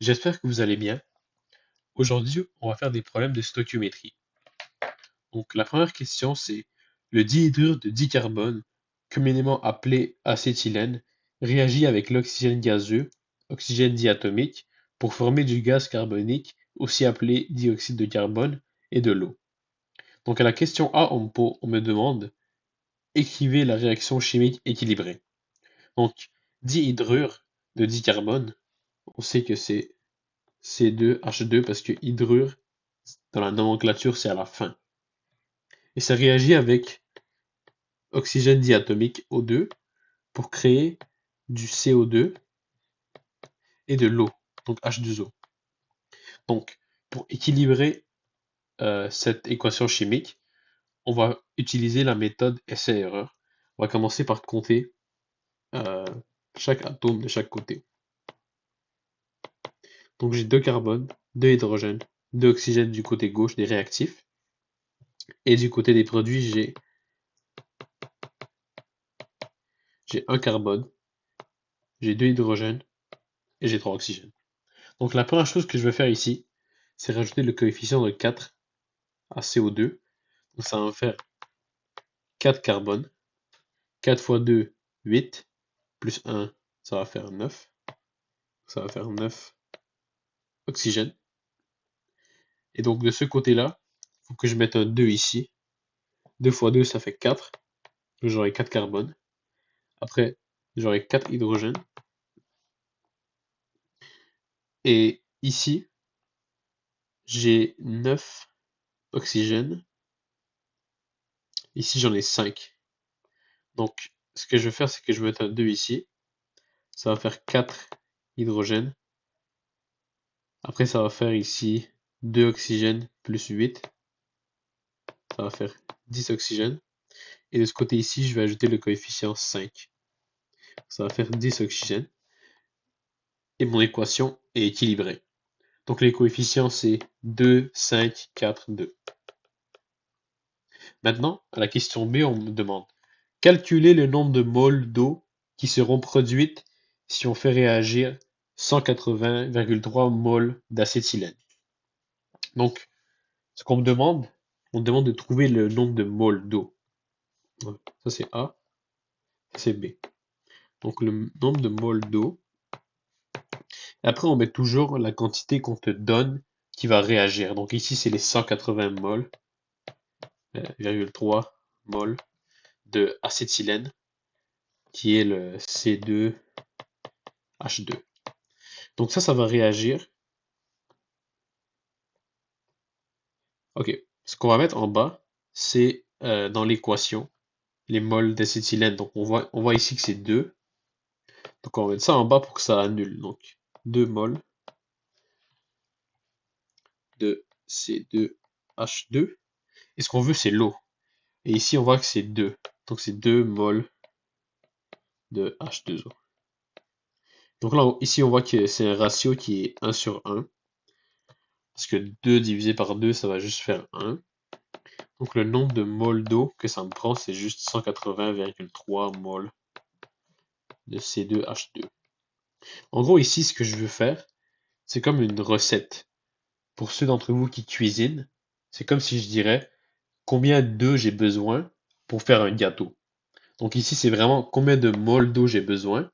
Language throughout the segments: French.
J'espère que vous allez bien. Aujourd'hui, on va faire des problèmes de stoichiométrie. Donc, la première question, c'est le dihydrure de dicarbone, communément appelé acétylène, réagit avec l'oxygène gazeux, oxygène diatomique, pour former du gaz carbonique, aussi appelé dioxyde de carbone, et de l'eau. Donc, à la question A, on me demande écrivez la réaction chimique équilibrée. Donc, dihydrure de dicarbone, on sait que c'est C2H2 parce que hydrure, dans la nomenclature, c'est à la fin. Et ça réagit avec oxygène diatomique O2 pour créer du CO2 et de l'eau, donc H2O. Donc, pour équilibrer cette équation chimique, on va utiliser la méthode essai-erreur. On va commencer par compter euh, chaque atome de chaque côté. Donc j'ai deux carbones, deux hydrogènes, deux oxygènes du côté gauche des réactifs. Et du côté des produits, j'ai un carbone, j'ai deux hydrogènes et j'ai trois oxygènes. Donc la première chose que je vais faire ici, c'est rajouter le coefficient de 4 à CO2. Donc ça va me faire 4 carbone. 4 fois 2, 8. Plus 1, ça va faire 9. Ça va faire 9 oxygène. Et donc de ce côté-là, il faut que je mette un 2 ici. 2 fois 2, ça fait 4. Donc j'aurai 4 carbone. Après, j'aurai 4 hydrogènes. Et ici, j'ai 9 oxygène. Ici, j'en ai 5. Donc, ce que je vais faire, c'est que je vais mettre un 2 ici. Ça va faire 4 hydrogènes. Après, ça va faire ici 2 oxygènes plus 8. Ça va faire 10 oxygènes. Et de ce côté ici, je vais ajouter le coefficient 5. Ça va faire 10 oxygènes. Et mon équation est équilibrée. Donc les coefficients, c'est 2, 5, 4, 2. Maintenant, à la question B, on me demande calculer le nombre de moles d'eau qui seront produites si on fait réagir 180,3 moles d'acétylène. Donc, ce qu'on me demande, on me demande de trouver le nombre de moles d'eau. Ça c'est A, ça c'est B. Donc le nombre de moles d'eau. Après, on met toujours la quantité qu'on te donne qui va réagir. Donc ici, c'est les 180 moles, 0,3 moles de acétylène, qui est le C2H2. Donc ça va réagir. Ok. Ce qu'on va mettre en bas, c'est dans l'équation, les moles d'acétylène. Donc on voit ici que c'est 2. Donc on va mettre ça en bas pour que ça annule. Donc 2 moles de C2H2. Et ce qu'on veut, c'est l'eau. Et ici, on voit que c'est 2. Donc c'est 2 moles de H2O. Donc là, ici, on voit que c'est un ratio qui est 1 sur 1. Parce que 2 divisé par 2, ça va juste faire 1. Donc le nombre de moles d'eau que ça me prend, c'est juste 180,3 moles de C2H2. En gros, ici, ce que je veux faire, c'est comme une recette. Pour ceux d'entre vous qui cuisinent, c'est comme si je dirais combien d'œufs j'ai besoin pour faire un gâteau. Donc ici, c'est vraiment combien de moles d'eau j'ai besoin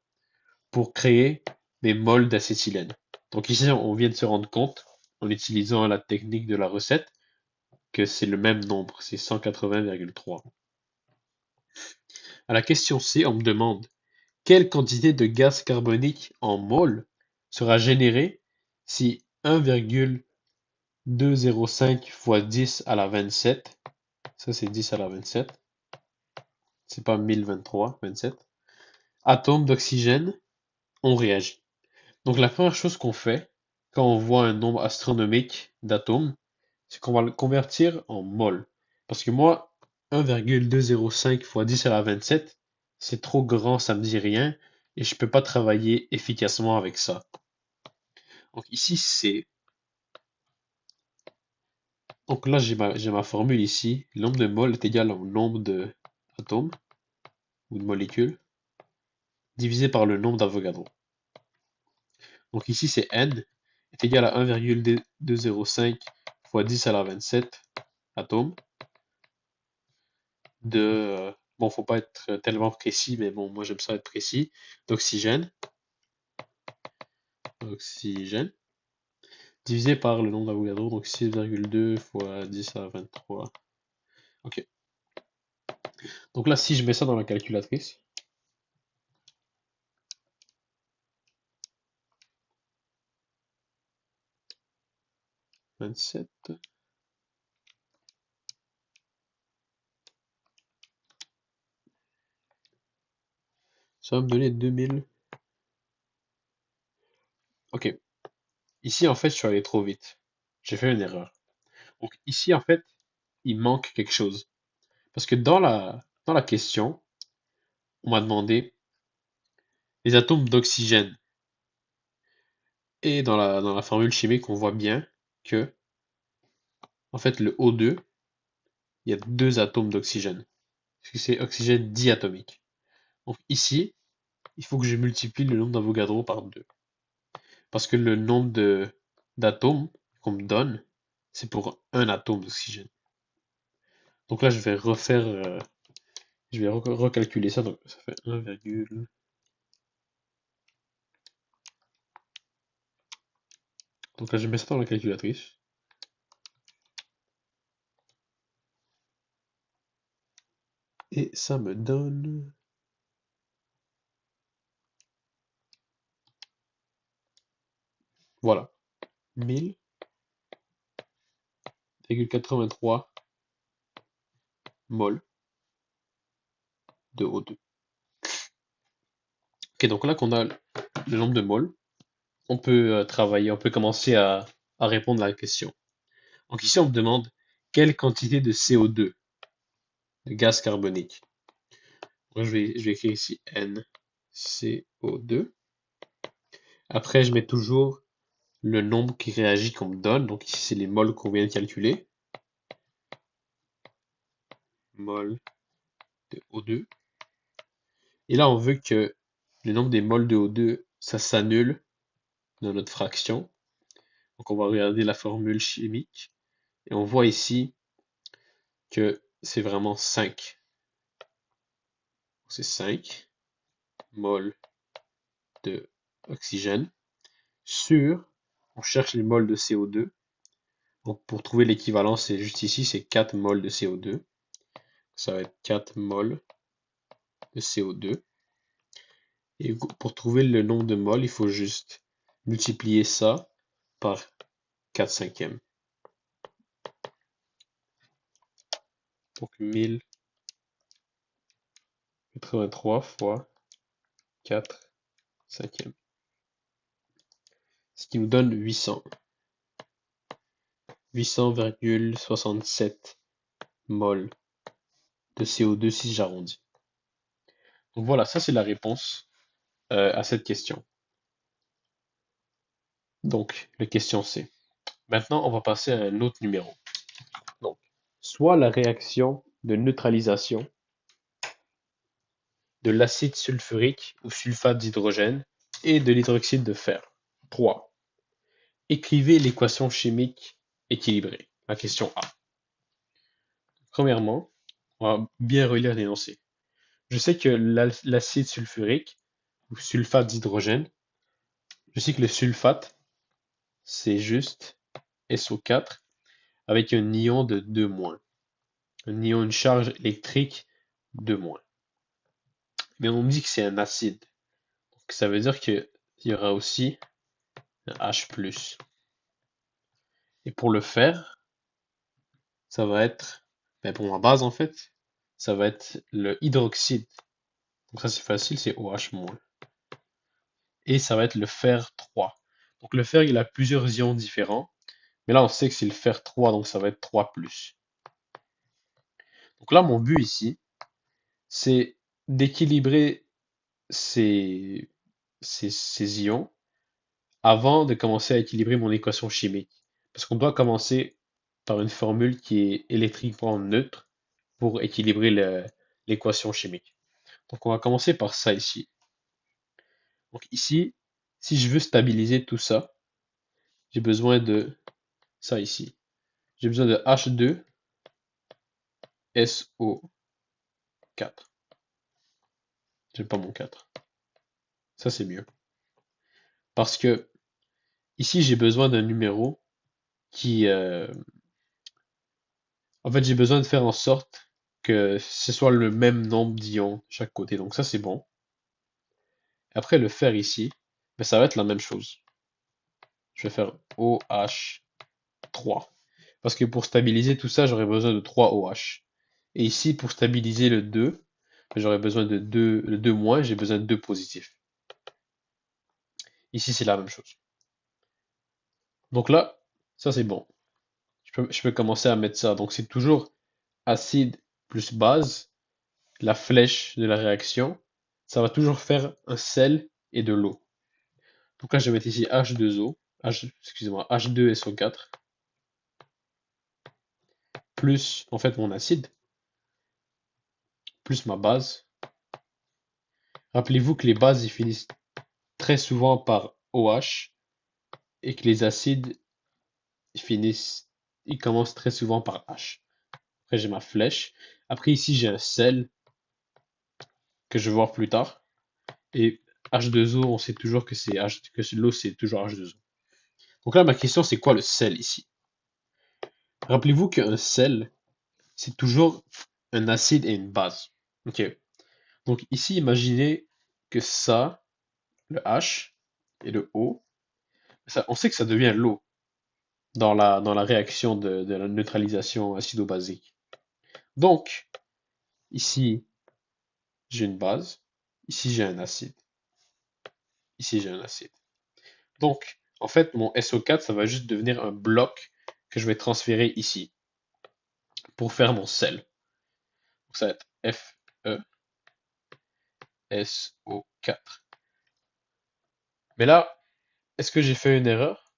pour créer des moles d'acétylène. Donc ici, on vient de se rendre compte, en utilisant la technique de la recette, que c'est le même nombre, c'est 180,3. À la question C, on me demande quelle quantité de gaz carbonique en moles sera générée si 1,205 fois 10 à la 27, ça c'est 10 à la 27, c'est pas 1023, 27, atomes d'oxygène ont réagi. Donc la première chose qu'on fait quand on voit un nombre astronomique d'atomes, c'est qu'on va le convertir en mol. Parce que moi, 1,205 fois 10 à la 27, c'est trop grand, ça me dit rien, et je peux pas travailler efficacement avec ça. Donc ici, c'est... Donc là, j'ai ma formule ici. Le nombre de moles est égal au nombre d'atomes, ou de molécules, divisé par le nombre d'Avogadro. Donc ici, c'est N est égal à 1,205 fois 10 à la 27 atomes bon, faut pas être tellement précis, mais bon, moi j'aime ça être précis, d'oxygène, divisé par le nombre d'Avogadro, donc 6,2 fois 10 à la 23. Ok. Donc là, si je mets ça dans la calculatrice, 27, ça va me donner 2000. Ok. Ici, en fait, je suis allé trop vite. J'ai fait une erreur. Donc ici, en fait, il manque quelque chose. Parce que dans la question, on m'a demandé les atomes d'oxygène. Et dans la formule chimique, on voit bien que, en fait, le O2, il y a deux atomes d'oxygène. Parce que c'est oxygène diatomique. Donc ici, il faut que je multiplie le nombre d'Avogadro par 2. Parce que le nombre d'atomes qu'on me donne, c'est pour un atome d'oxygène. Donc là, je vais recalculer ça. Donc ça fait 1, donc là, je mets ça dans la calculatrice. Et ça me donne... Voilà. 1000,83 mol de O2. Ok, donc là qu'on a le nombre de moles, on peut travailler, on peut commencer à répondre à la question. Donc ici, on me demande quelle quantité de CO2, de gaz carbonique. Moi, je vais écrire ici NCO2. Après, je mets toujours le nombre qui réagit qu'on me donne. Donc ici, c'est les moles qu'on vient de calculer. Moles de O2. Et là, on veut que le nombre des moles de O2, ça s'annule dans notre fraction. Donc on va regarder la formule chimique. Et on voit ici que c'est vraiment 5. C'est 5 moles de oxygène sur, on cherche les moles de CO2. Donc pour trouver l'équivalent, c'est juste ici, c'est 4 moles de CO2. Ça va être 4 moles de CO2. Et pour trouver le nombre de moles, il faut juste multiplier ça par 4 cinquièmes. Donc 1083 fois 4 cinquièmes. Ce qui nous donne 800. 800,67 moles de CO2 si j'arrondis. Donc voilà, ça c'est la réponse à cette question. Donc, la question C. Maintenant, on va passer à un autre numéro. Donc, soit la réaction de neutralisation de l'acide sulfurique ou sulfate d'hydrogène et de l'hydroxyde de fer. 3. Écrivez l'équation chimique équilibrée. La question A. Premièrement, on va bien relire l'énoncé. Je sais que l'acide sulfurique ou sulfate d'hydrogène, je sais que le sulfate, c'est juste SO4 avec un ion de 2-. Un ion, une charge électrique de moins. Mais on me dit que c'est un acide. Donc ça veut dire qu'il y aura aussi un H+. Et pour le fer, ça va être, pour ma base en fait, ça va être le hydroxyde. Donc ça c'est facile, c'est OH-. Et ça va être le fer 3. Donc le fer, il a plusieurs ions différents. Mais là, on sait que c'est le fer 3, donc ça va être 3+. Donc là, mon but ici, c'est d'équilibrer ces, ces ions avant de commencer à équilibrer mon équation chimique. Parce qu'on doit commencer par une formule qui est électriquement neutre pour équilibrer l'équation chimique. Donc on va commencer par ça ici. Donc ici, si je veux stabiliser tout ça, j'ai besoin de ça ici. J'ai besoin de H2SO4. J'aime pas mon 4. Ça, c'est mieux. Parce que ici, j'ai besoin d'un numéro qui... En fait, j'ai besoin de faire en sorte que ce soit le même nombre d'ions de chaque côté. Donc ça, c'est bon. Après, le fer ici, ben, ça va être la même chose. Je vais faire OH3. Parce que pour stabiliser tout ça, j'aurais besoin de 3 OH. Et ici, pour stabiliser le 2, j'aurais besoin de 2, le 2 moins, j'ai besoin de 2 positifs. Ici, c'est la même chose. Donc là, ça c'est bon. Je peux commencer à mettre ça. Donc c'est toujours acide plus base, la flèche de la réaction. Ça va toujours faire un sel et de l'eau. Donc là, je vais mettre ici H2O, excusez-moi, H2SO4, plus en fait mon acide, plus ma base. Rappelez-vous que les bases ils finissent très souvent par OH et que les acides ils finissent, ils commencent très souvent par H. Après j'ai ma flèche. Après ici j'ai un sel que je vais voir plus tard. Et H2O, on sait toujours que l'eau c'est toujours H2O. Donc là ma question c'est quoi le sel ici? Rappelez-vous qu'un sel c'est toujours un acide et une base. Ok. Donc ici imaginez que ça, le H et le O, ça, on sait que ça devient l'eau dans la réaction de la neutralisation acido-basique. Donc, ici, j'ai une base, ici, j'ai un acide, ici, j'ai un acide. Donc, en fait, mon SO4, ça va juste devenir un bloc que je vais transférer ici pour faire mon sel. Donc, ça va être FeSO4. Mais là, est-ce que j'ai fait une erreur?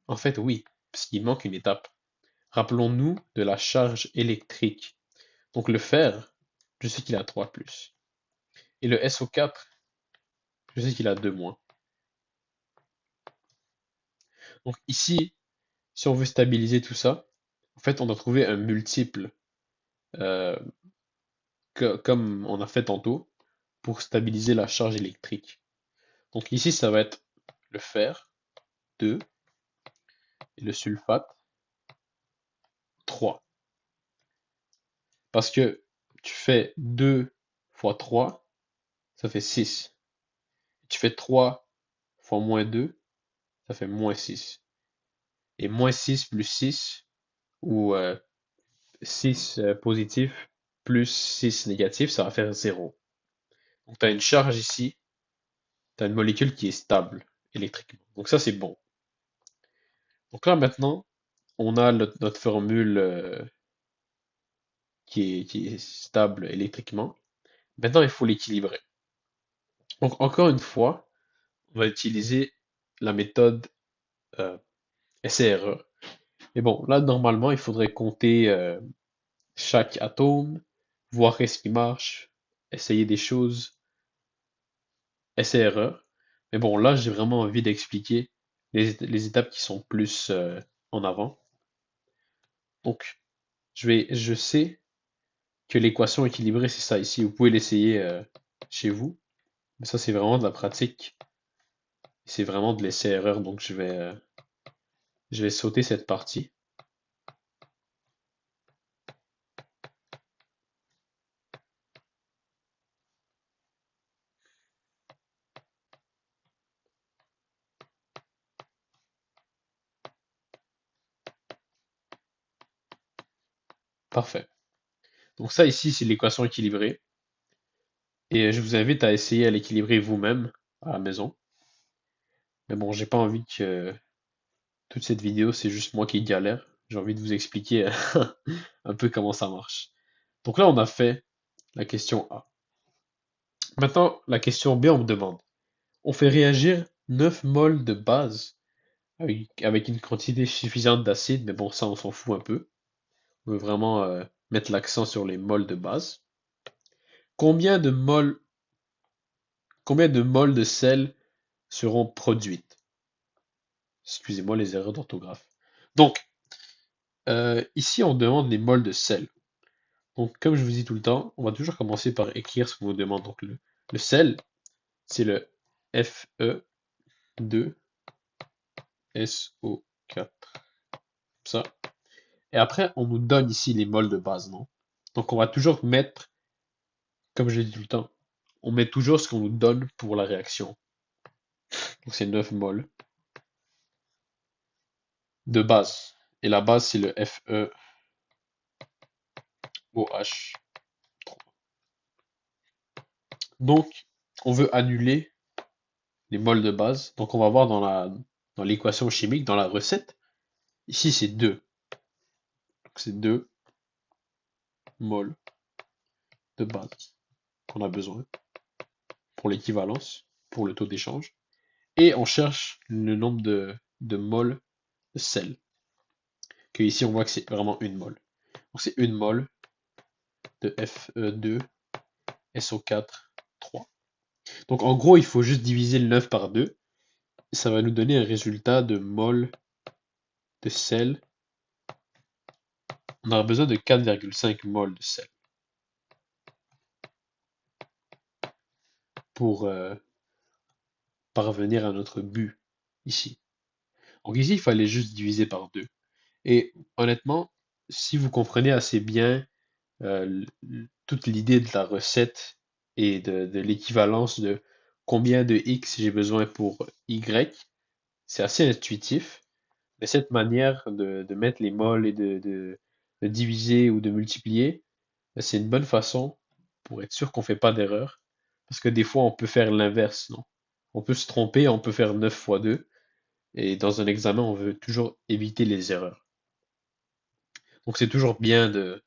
En fait, oui, parce qu'il manque une étape. Rappelons-nous de la charge électrique. Donc le fer, je sais qu'il a 3 plus. Et le SO4, je sais qu'il a 2 moins. Donc ici, si on veut stabiliser tout ça, en fait, on doit trouver un multiple, euh, comme on a fait tantôt, pour stabiliser la charge électrique. Donc ici, ça va être le fer, 2, et le sulfate, 3. Parce que tu fais 2 fois 3, ça fait 6. Tu fais 3 fois moins 2, ça fait moins 6. Et moins 6 plus 6, ou 6 positif plus 6 négatif, ça va faire 0. Donc tu as une charge ici, tu as une molécule qui est stable électriquement. Donc ça c'est bon. Donc là maintenant, on a notre formule qui est stable électriquement. Maintenant il faut l'équilibrer. Donc encore une fois, on va utiliser la méthode euh, essai-erreur. Mais bon, là normalement il faudrait compter chaque atome, voir qu'est-ce qui marche, essayer des choses, essai-erreur. Mais bon, là, j'ai vraiment envie d'expliquer les étapes qui sont plus en avant. Donc, je sais que l'équation équilibrée, c'est ça ici. Vous pouvez l'essayer chez vous. Mais ça, c'est vraiment de la pratique. C'est vraiment de l'essai-erreur. Donc, je vais sauter cette partie. Parfait. Donc ça ici, c'est l'équation équilibrée. Et je vous invite à essayer à l'équilibrer vous-même à la maison. Mais bon, j'ai pas envie que toute cette vidéo, c'est juste moi qui galère. J'ai envie de vous expliquer un peu comment ça marche. Donc là, on a fait la question A. Maintenant, la question B, on me demande, on fait réagir 9 moles de base avec une quantité suffisante d'acide, mais bon, ça, on s'en fout un peu. On veut vraiment mettre l'accent sur les moles de base. Combien de moles, combien de moles de sel seront produites. Excusez-moi les erreurs d'orthographe. Donc, ici, on demande les moles de sel. Donc, comme je vous dis tout le temps, on va toujours commencer par écrire ce qu'on nous demande. Donc, le sel, c'est le Fe2SO4. Ça. Et après, on nous donne ici les moles de base, non? Donc, on va toujours mettre, comme je l'ai dit tout le temps, on met toujours ce qu'on nous donne pour la réaction. Donc, c'est 9 moles de base. Et la base, c'est le FeOH. Donc, on veut annuler les moles de base. Donc, on va voir dans l'équation chimique, dans la recette. Ici, c'est 2. Donc, c'est 2 moles de base qu'on a besoin pour l'équivalence, pour le taux d'échange. Et on cherche le nombre de moles de sel. Que ici, on voit que c'est vraiment une mole. Donc, c'est une mole de Fe2SO4 3. Donc, en gros, il faut juste diviser le 9 par 2. Et ça va nous donner un résultat de moles de sel. On aura besoin de 4,5 moles de sel pour parvenir à notre but ici. Donc ici, il fallait juste diviser par 2. Et honnêtement, si vous comprenez assez bien toute l'idée de la recette et de l'équivalence de combien de x j'ai besoin pour y, c'est assez intuitif. Mais cette manière de mettre les moles et de diviser ou de multiplier, c'est une bonne façon pour être sûr qu'on fait pas d'erreur. Parce que des fois, on peut faire l'inverse, non? On peut se tromper, on peut faire 9 fois 2. Et dans un examen, on veut toujours éviter les erreurs. Donc c'est toujours bien de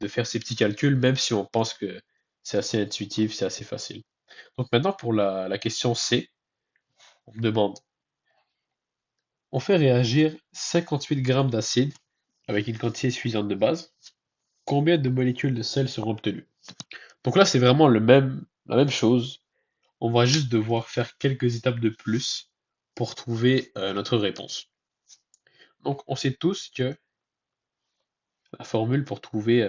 faire ces petits calculs, même si on pense que c'est assez intuitif, c'est assez facile. Donc maintenant, pour la question C, on me demande, on fait réagir 58 grammes d'acide avec une quantité suffisante de base. Combien de molécules de sel seront obtenues? Donc là, c'est vraiment la même chose. On va juste devoir faire quelques étapes de plus pour trouver notre réponse. Donc, on sait tous que la formule pour trouver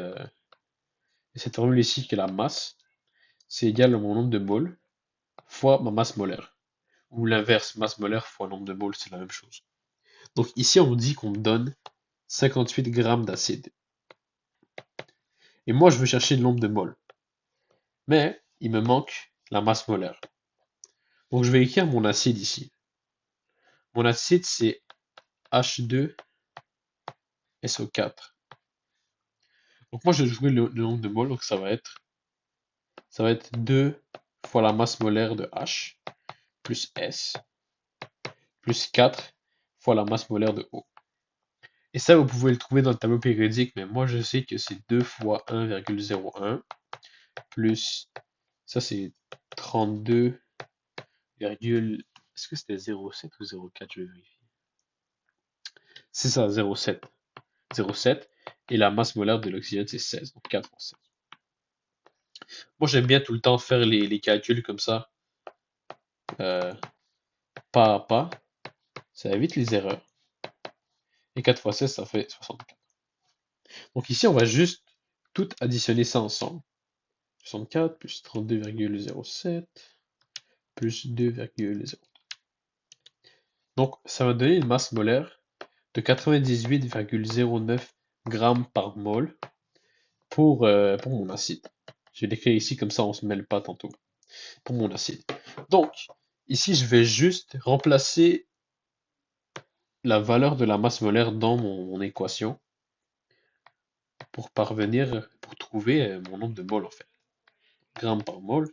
cette formule ici, que la masse, c'est égal à mon nombre de moles fois ma masse molaire. Ou l'inverse, masse molaire fois nombre de moles, c'est la même chose. Donc ici, on dit qu'on me donne 58 grammes d'acide. Et moi, je veux chercher le nombre de moles. Mais il me manque la masse molaire. Donc je vais écrire mon acide ici. Mon acide, c'est H2SO4. Donc moi, je vais jouer le nombre de moles, donc ça va être 2 fois la masse molaire de H plus S plus 4 fois la masse molaire de O. Et ça, vous pouvez le trouver dans le tableau périodique, mais moi, je sais que c'est 2 fois 1,01 plus, ça c'est 32, est-ce que c'était 0,7 ou 0,4? Je vais vérifier. C'est ça, 0,7. 0,7. Et la masse molaire de l'oxygène, c'est 16, donc 4 fois 16. Moi, j'aime bien tout le temps faire les calculs comme ça, euh, pas à pas. Ça évite les erreurs. Et 4 fois 16, ça fait 64. Donc ici, on va juste tout additionner ça ensemble. 64 plus 32,07 plus 2,0. Donc, ça va donner une masse molaire de 98,09 grammes par mol pour mon acide. Je vais l'écrire ici, comme ça on ne se mêle pas tantôt. Pour mon acide. Donc, ici, je vais juste remplacer la valeur de la masse molaire dans mon équation pour trouver mon nombre de moles en fait. Grammes par mol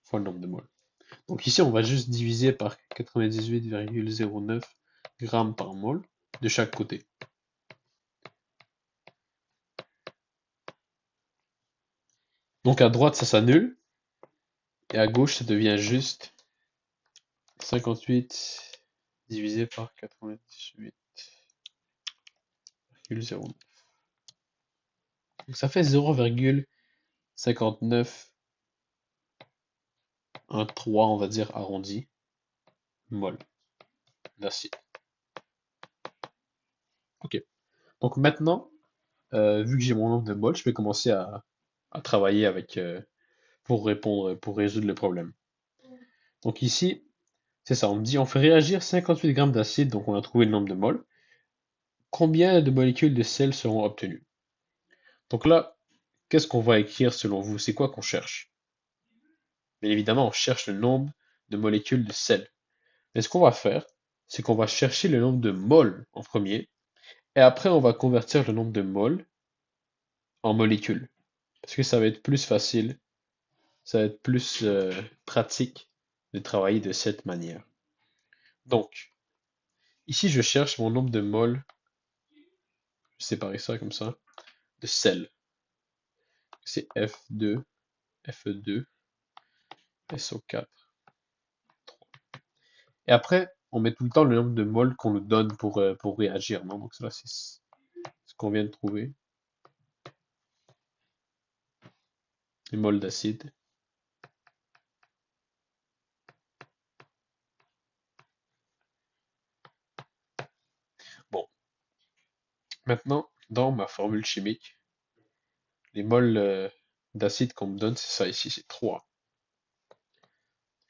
fois le nombre de moles. Donc ici, on va juste diviser par 98,09 grammes par mol de chaque côté. Donc à droite, ça s'annule. Et à gauche, ça devient juste 58 divisé par 98,09. Donc ça fait 0,59 un 3 on va dire arrondi, mol d'acide. Ok. Donc maintenant, vu que j'ai mon nombre de mols, je vais commencer à travailler avec pour résoudre le problème. Donc ici, c'est ça, on me dit on fait réagir 58 grammes d'acide, donc on a trouvé le nombre de mols. Combien de molécules de sel seront obtenues? Donc là, qu'est-ce qu'on va écrire selon vous? C'est quoi qu'on cherche? Bien évidemment, on cherche le nombre de molécules de sel. Mais ce qu'on va faire, c'est qu'on va chercher le nombre de mols en premier, et après on va convertir le nombre de mols en molécules. Parce que ça va être plus facile, ça va être plus pratique de travailler de cette manière. Donc, ici je cherche mon nombre de mols, je vais séparer ça comme ça, de sel. C'est F2, Fe2, SO4. Et après, on met tout le temps le nombre de mols qu'on nous donne pour réagir, non? Donc ça, c'est ce qu'on vient de trouver. Les mols d'acide. Bon, maintenant, dans ma formule chimique, les mols d'acide qu'on me donne, c'est ça ici, c'est 3.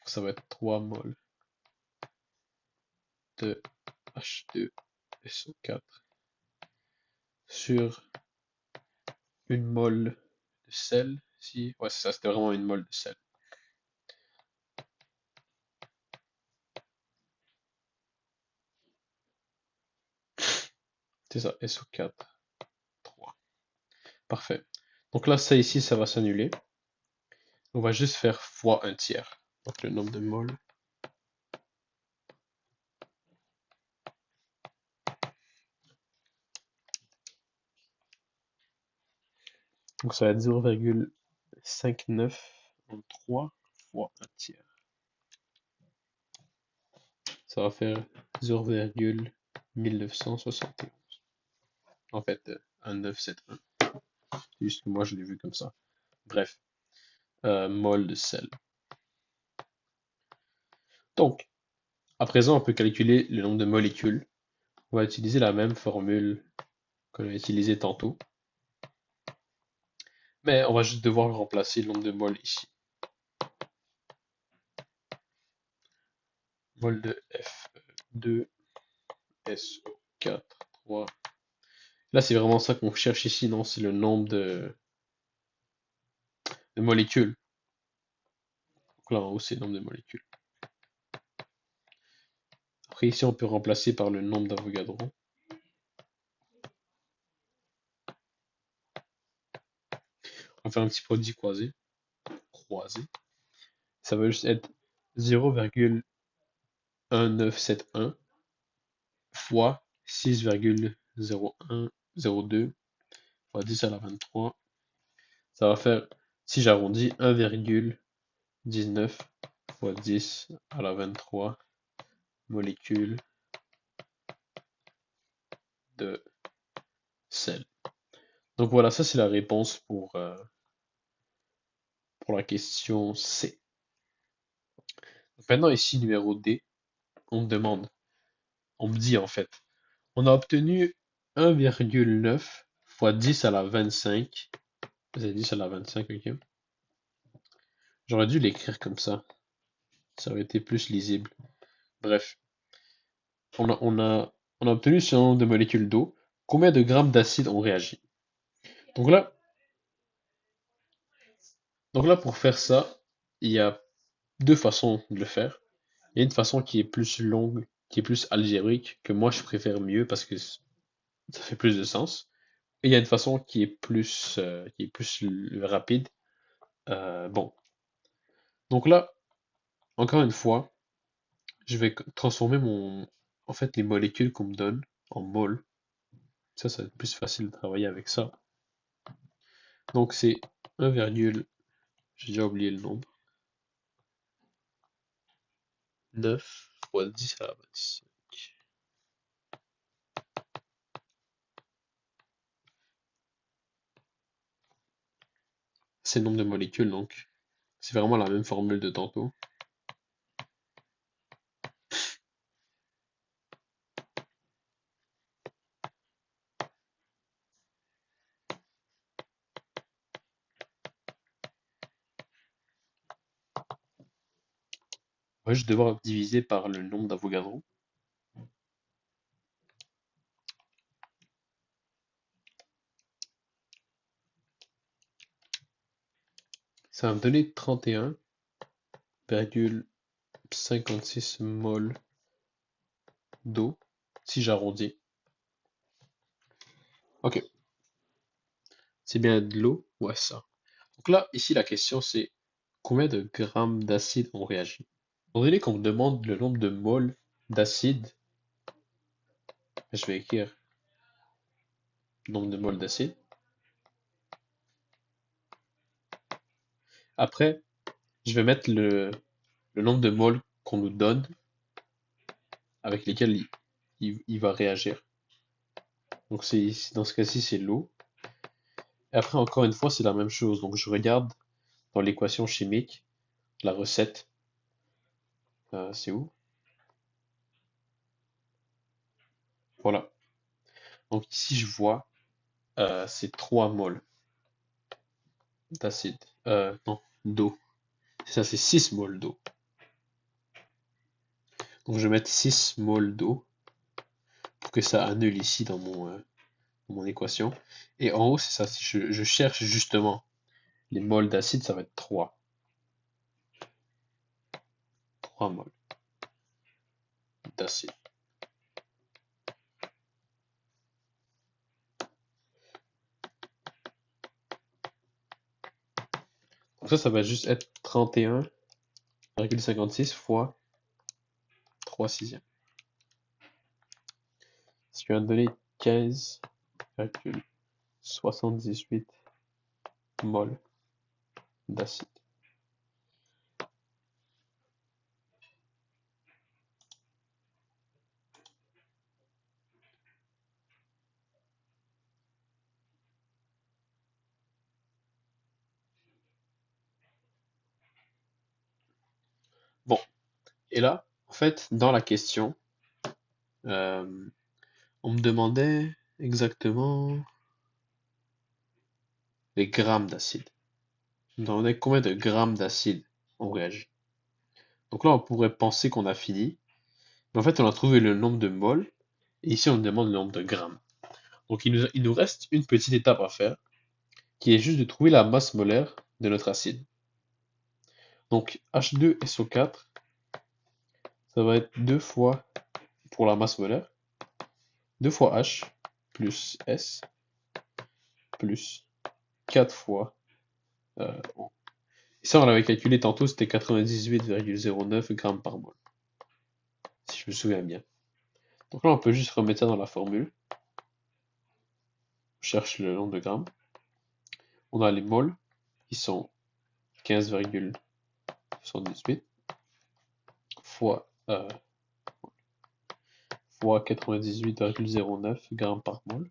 Ça va être 3 mols de H2SO4 sur une mole de sel. Si, ouais, c'est ça, c'était vraiment une mole de sel. C'est ça, SO4, 3. Parfait. Donc là, ça ici, ça va s'annuler. On va juste faire fois un tiers. Donc le nombre de moles. Donc ça va être 0,59 en 3 fois un tiers. Ça va faire 0,1971. En fait, 1971. C'est juste que moi je l'ai vu comme ça. Bref, mol de sel. Donc, à présent, on peut calculer le nombre de molécules. On va utiliser la même formule qu'on a utilisée tantôt. Mais on va juste devoir remplacer le nombre de moles ici. Mol de F2, SO4, 3. Là, c'est vraiment ça qu'on cherche ici, non? C'est le nombre de molécules. Donc là, en haut, c'est le nombre de molécules. Après, ici, on peut remplacer par le nombre d'Avogadro. On va faire un petit produit croisé. Ça va juste être 0,1971 fois 6,0102 fois 10 à la 23. Ça va faire, si j'arrondis, 1,19 fois 10 à la 23 molécules de sel. Donc voilà, ça c'est la réponse pour la question C. Donc maintenant ici, numéro D, on me demande, on me dit en fait, on a obtenu 1,9 fois 10 à la 25. C'est 10 à la 25, ok. J'aurais dû l'écrire comme ça. Ça aurait été plus lisible. Bref, on a, on a, on a obtenu ce nombre de molécules d'eau. Combien de grammes d'acide ont réagi? Donc là, pour faire ça, il y a deux façons de le faire. Il y a une façon qui est plus longue, qui est plus algébrique, que moi je préfère mieux parce que ça fait plus de sens. Et il y a une façon qui est plus rapide. Bon, donc là, encore une fois, je vais transformer en fait, les molécules qu'on me donne en moles. Ça va être plus facile de travailler avec ça. Donc c'est 1, j'ai déjà oublié le nombre. 9 fois 10 à la 25. C'est le nombre de molécules, donc c'est vraiment la même formule de tantôt. On va juste devoir diviser par le nombre d'Avogadro. Ça va me donner 31,56 mol d'eau, si j'arrondis. Ok, c'est bien de l'eau? Ouais, ça. Donc là, ici, la question c'est combien de grammes d'acide ont réagi? Étant donné qu'on me demande le nombre de moles d'acide, je vais écrire nombre de moles d'acide. Après, je vais mettre le nombre de moles qu'on nous donne avec lesquels il va réagir. Donc dans ce cas-ci, c'est l'eau. Et après, encore une fois, c'est la même chose. Donc je regarde dans l'équation chimique, la recette. C'est où? Voilà. Donc ici, je vois, c'est 3 moles d'acide. Non, d'eau. Ça, c'est 6 moles d'eau. Donc je vais mettre 6 moles d'eau pour que ça annule ici dans mon équation. Et en haut, c'est ça. Si je cherche justement les moles d'acide, ça va être 3. 3 moles d'acide. Donc ça va juste être 31,56 fois 3 sixièmes. Ce qui va me donner 15,78 moles d'acide. Bon, et là, en fait, dans la question, euh, on me demandait exactement les grammes d'acide. On me demandait combien de grammes d'acide on réagit. Donc là, on pourrait penser qu'on a fini, mais en fait, on a trouvé le nombre de moles, et ici, on nous demande le nombre de grammes. Donc il nous reste une petite étape à faire, qui est juste de trouver la masse molaire de notre acide. Donc H2SO4, ça va être 2 fois, pour la masse molaire, 2 fois H plus S plus 4 fois O. Et ça, on l'avait calculé tantôt, c'était 98,09 grammes par mol, si je me souviens bien. Donc là, on peut juste remettre ça dans la formule. On cherche le nombre de grammes. On a les moles, qui sont 15,78 fois, fois 98,09 grammes par mol.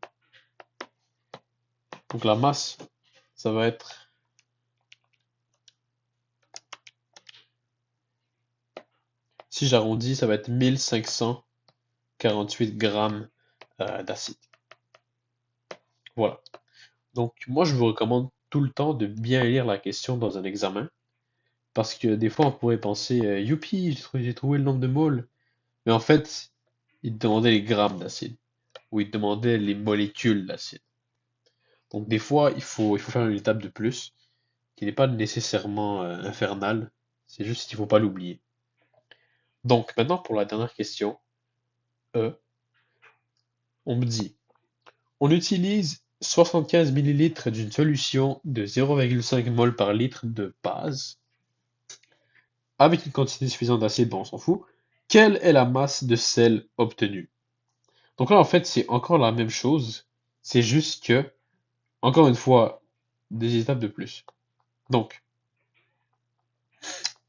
Donc la masse, ça va être, si j'arrondis, ça va être 1548 grammes d'acide. Voilà. Donc moi, je vous recommande tout le temps de bien lire la question dans un examen, parce que des fois, on pourrait penser, youpi, j'ai trouvé le nombre de moles. Mais en fait, il te demandait les grammes d'acide, ou il te demandait les molécules d'acide. Donc des fois, il faut faire une étape de plus, qui n'est pas nécessairement infernale, c'est juste qu'il ne faut pas l'oublier. Donc maintenant, pour la dernière question, E, on me dit, on utilise 75 millilitres d'une solution de 0,5 mol par litre de base, avec une quantité suffisante d'acide, bon, on s'en fout. Quelle est la masse de sel obtenue? Donc là, en fait, c'est encore la même chose, c'est juste que, encore une fois, des étapes de plus. Donc,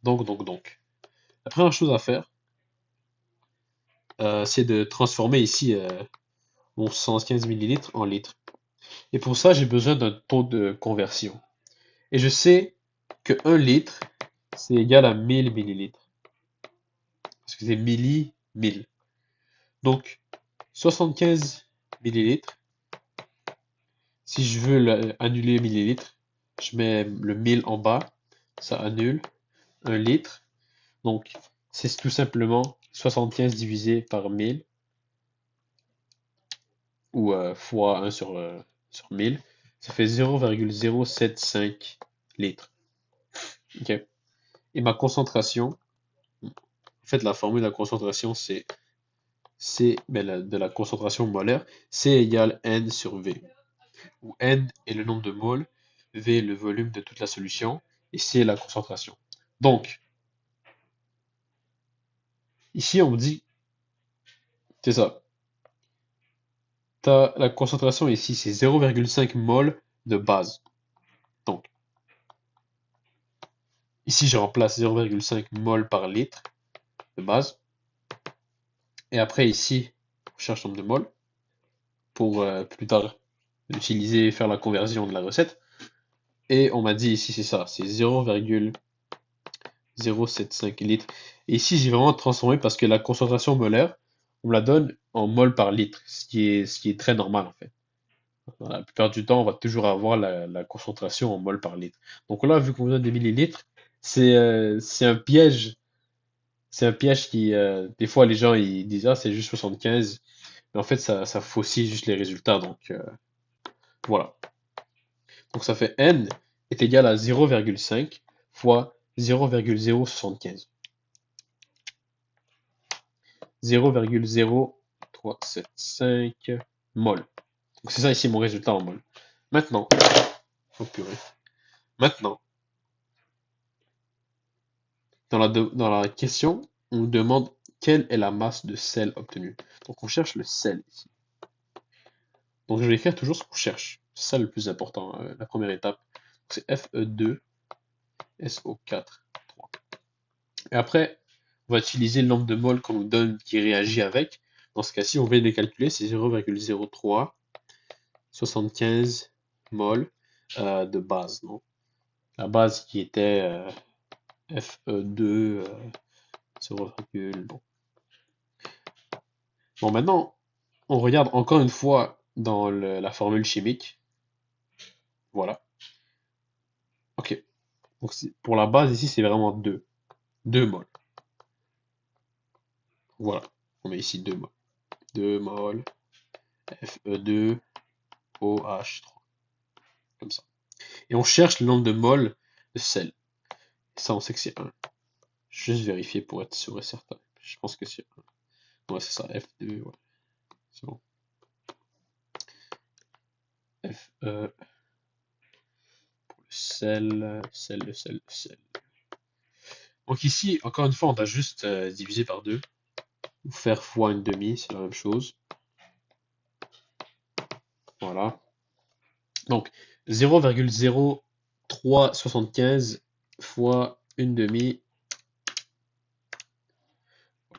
donc. La première chose à faire, c'est de transformer ici mon 115 millilitres en litres. Et pour ça, j'ai besoin d'un taux de conversion. Et je sais que 1 litre, c'est égal à 1000 millilitres. Parce que c'est milli, 1000. Donc, 75 millilitres. Si je veux annuler millilitres, je mets le 1000 en bas. Ça annule. 1 litre. Donc, c'est tout simplement 75 divisé par 1000 ou fois 1 sur 1000. Ça fait 0,075 litres. Ok. Et ma concentration, en fait, la formule de la concentration, c'est de la concentration molaire, C égale N sur V, où N est le nombre de moles, V est le volume de toute la solution, et C est la concentration. Donc, ici, on me dit, c'est ça, la concentration ici, c'est 0,5 mol de base. Donc, ici, je remplace 0,5 mol par litre de base. Et après, ici, on cherche le nombre de moles pour plus tard l'utiliser et faire la conversion de la recette. Et on m'a dit ici, c'est ça, c'est 0,075 litres. Et ici, j'ai vraiment transformé parce que la concentration molaire, on me la donne en mol par litre, ce qui est très normal en fait. Dans la plupart du temps, on va toujours avoir la concentration en mol par litre. Donc là, vu qu'on vous donne des millilitres, c'est un piège. C'est un piège qui, des fois, les gens ils disent, ah, c'est juste 75. Mais en fait, ça fausse juste les résultats. Donc, voilà. Donc, ça fait N est égal à 0,5 fois 0,075. 0,0375 mol. Donc, c'est ça ici mon résultat en mol. Maintenant, oh purée. Maintenant, dans la question, on nous demande quelle est la masse de sel obtenue. Donc, on cherche le sel ici. Donc, je vais écrire toujours ce qu'on cherche. C'est ça le plus important, la première étape. C'est Fe2, SO4, 3. Et après, on va utiliser le nombre de moles qu'on nous donne qui réagit avec. Dans ce cas-ci, on vient de les calculer, c'est 0,0375 moles de base. Non, la base qui était Fe2, 0, bon. Bon, maintenant, on regarde encore une fois dans la formule chimique. Voilà. Ok. Donc pour la base ici, c'est vraiment 2. 2 moles. Voilà. On met ici 2 moles. 2 moles. Fe2, OH3. Comme ça. Et on cherche le nombre de moles de sel. Et ça, on sait que c'est 1. Juste vérifier pour être sûr et certain. Je pense que c'est 1. Ouais, c'est ça. F2, ouais. C'est bon. Fe pour le sel, le sel. Donc ici, encore une fois, on a juste divisé par 2. Ou faire fois une demi, c'est la même chose. Voilà. Donc 0,0375 fois une demi,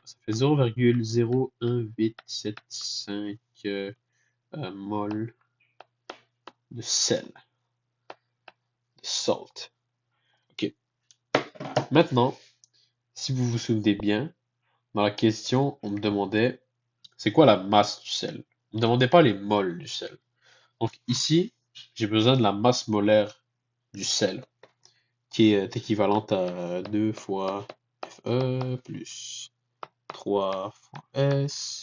ça fait 0,01875 mol de sel, de salt. Ok. Maintenant, si vous vous souvenez bien, dans la question, on me demandait c'est quoi la masse du sel. On ne me demandait pas les moles du sel. Donc ici, j'ai besoin de la masse molaire du sel, qui est équivalente à 2 fois Fe plus 3 fois S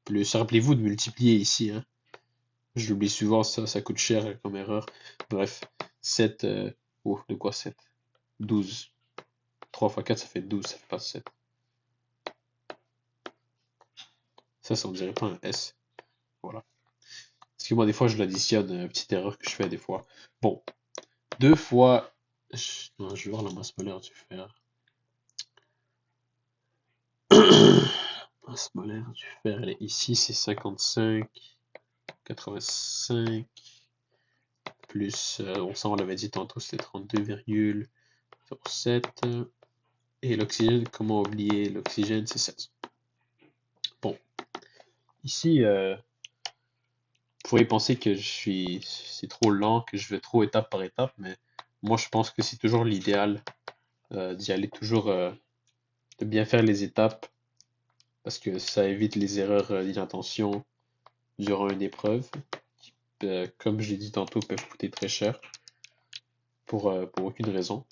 plus, rappelez-vous de multiplier ici, hein. Je l'oublie souvent, ça coûte cher comme erreur. Bref, 7, oh, de quoi 7? 12. 3 fois 4, ça fait 12, ça fait pas 7. Ça on dirait pas un S. Voilà. Parce que moi, des fois, je l'additionne, petite erreur que je fais des fois. Bon, 2 fois... Non, je vais voir la masse molaire du fer. Masse molaire du fer, elle est ici, c'est 55, 85, plus, on l'avait dit tantôt, c'était 32,07. Et l'oxygène, comment oublier l'oxygène, c'est 16. Bon, ici, vous pourriez penser que c'est trop lent, que je vais trop étape par étape, mais moi je pense que c'est toujours l'idéal d'y aller toujours, de bien faire les étapes, parce que ça évite les erreurs d'inattention durant une épreuve, qui, comme je l'ai dit tantôt, peuvent coûter très cher pour aucune raison.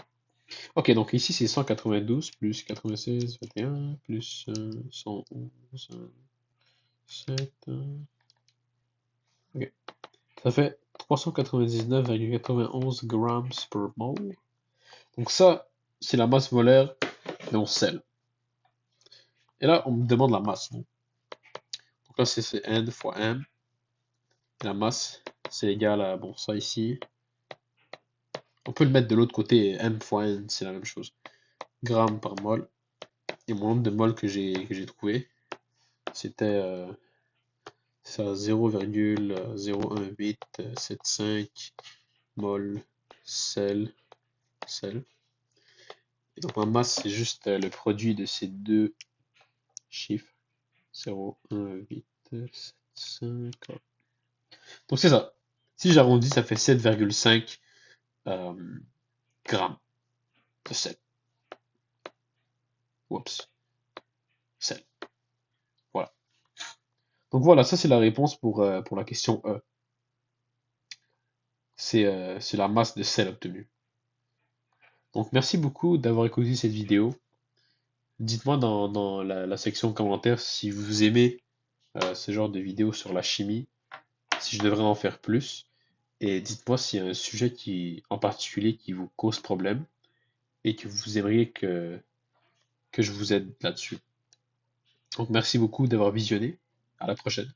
Ok, donc ici c'est 192 plus 96, 21, plus 111, 7. Ok. Ça fait 399,91 grammes per mole. Donc ça, c'est la masse molaire mais on sel. Et là, on me demande la masse. Donc là, c'est N fois M. Et la masse, c'est égal à, bon, ça ici. On peut le mettre de l'autre côté, M fois N, c'est la même chose. Grammes par mol. Et mon nombre de moles que j'ai trouvé, c'était ça 0,01875 mol sel. Et donc ma masse, c'est juste le produit de ces deux chiffres. 0,185. Donc c'est ça. Si j'arrondis, ça fait 7,5 euh, grammes de sel. Oups, sel. Voilà. Donc voilà, ça c'est la réponse pour la question E. C'est la masse de sel obtenue. Donc merci beaucoup d'avoir écouté cette vidéo. Dites-moi dans la section commentaires si vous aimez ce genre de vidéos sur la chimie, si je devrais en faire plus. Et dites-moi s'il y a un sujet en particulier qui vous cause problème et que vous aimeriez que je vous aide là-dessus. Donc merci beaucoup d'avoir visionné. À la prochaine.